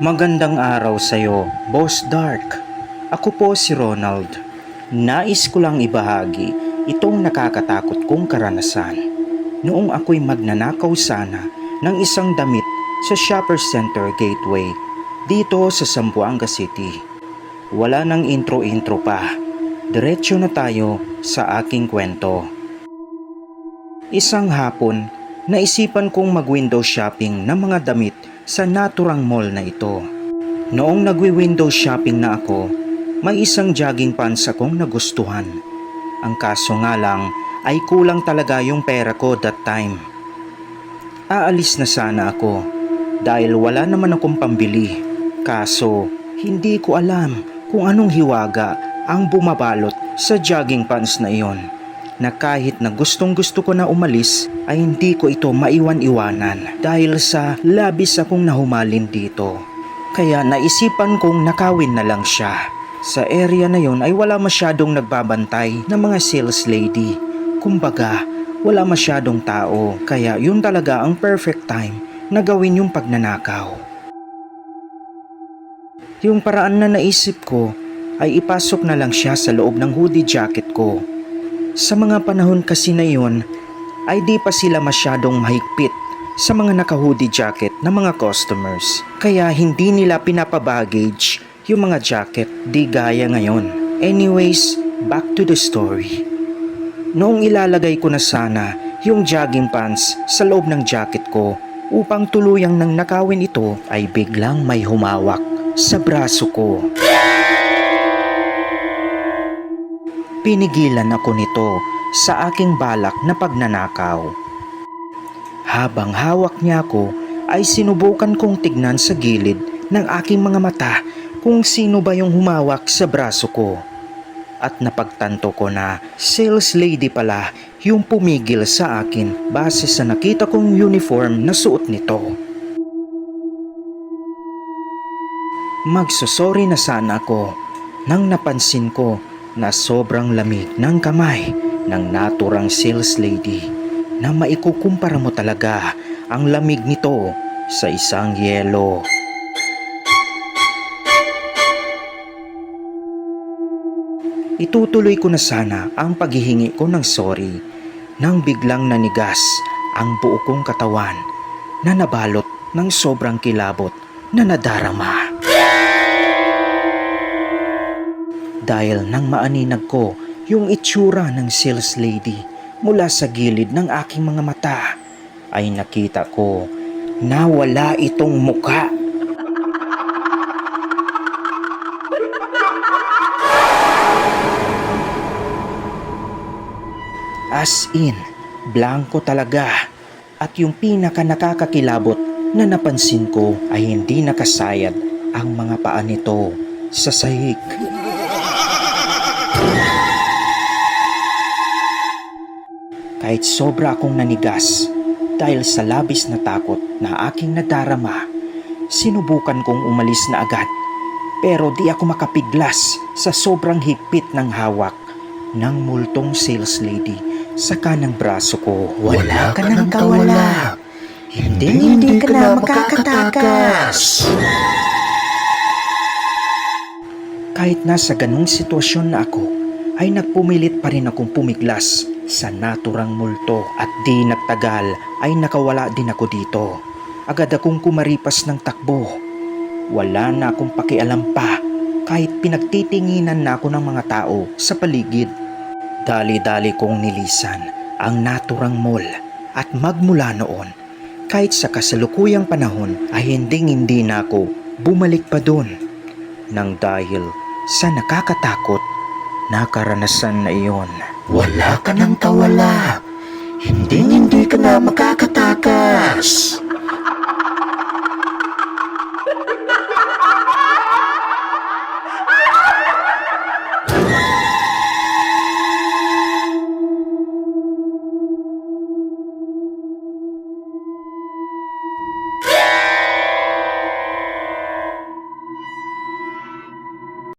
Magandang araw sa'yo, Boss Dark. Ako po si Ronald. Nais ko lang ibahagi itong nakakatakot kong karanasan. Noong ako'y magnanakaw sana ng isang damit sa Shopper Center Gateway dito sa Zamboanga City. Wala nang intro-intro pa. Diretso na tayo sa aking kwento. Isang hapon, naisipan kong mag-window shopping ng mga damit sa naturang mall na ito. Noong nagwi-window shopping na ako, may isang jogging pants akong nagustuhan. Ang kaso nga lang ay kulang talaga yung pera ko that time. Aalis na sana ako dahil wala naman akong pambili. Kaso hindi ko alam kung anong hiwaga ang bumabalot sa jogging pants na iyon, na kahit na gustong gusto ko na umalis ay hindi ko ito maiwan-iwanan dahil sa labis akong nahumalin dito. Kaya naisipan kong nakawin na lang siya. Sa area na yon ay wala masyadong nagbabantay na mga sales lady. Kumbaga, wala masyadong tao, kaya yun talaga ang perfect time na gawin yung pagnanakaw. Yung paraan na naisip ko ay ipasok na lang siya sa loob ng hoodie jacket ko. Sa mga panahon kasi na yun, ay di pa sila masyadong mahigpit sa mga naka-hoodie jacket na mga customers. Kaya hindi nila pinapabaggage yung mga jacket, di gaya ngayon. Anyways, back to the story. Noong ilalagay ko na sana yung jogging pants sa loob ng jacket ko upang tuluyang nang nakawin ito, ay biglang may humawak sa braso ko. Pinigilan ako nito sa aking balak na pagnanakaw. Habang hawak niya ako ay sinubukan kong tignan sa gilid ng aking mga mata kung sino ba yung humawak sa braso ko. At napagtanto ko na sales lady pala yung pumigil sa akin base sa nakita kong uniform na suot nito. Magsosorry na sana ako nang napansin ko na sobrang lamig ng kamay ng naturang sales lady, na maikukumpara mo talaga ang lamig nito sa isang yelo. Itutuloy ko na sana ang paghihingi ko ng sorry nang biglang nanigas ang buo kong katawan na nabalot ng sobrang kilabot na nadarama. Dahil nang maaninag ko yung itsura ng sales lady mula sa gilid ng aking mga mata, ay nakita ko na wala itong mukha. As in, blanco talaga. At yung pinaka nakakakilabot na napansin ko ay hindi nakasayad ang mga paa nito sa sahig. Kahit sobra akong nanigas dahil sa labis na takot na aking nadarama, sinubukan kong umalis na agad, pero di ako makapiglas sa sobrang higpit ng hawak ng multong sales lady sa kanang braso ko. Wala ka nang kawala. Hindi ka na makakatakas. Kahit nasa ganung sitwasyon na ako, ay nagpumilit pa rin akong pumiglas sa naturang multo, at di nagtagal ay nakawala din ako dito. Agad akong kumaripas ng takbo. Wala na akong pakialam pa kahit pinagtitinginan na ako ng mga tao sa paligid. Dali-dali kong nilisan ang naturang mall, at magmula noon, kahit sa kasalukuyang panahon ay hindi na ako bumalik pa doon, nang dahil sa nakakatakot na karanasan na iyon. Wala ka nang kawala. Hindi ka na makakatakas.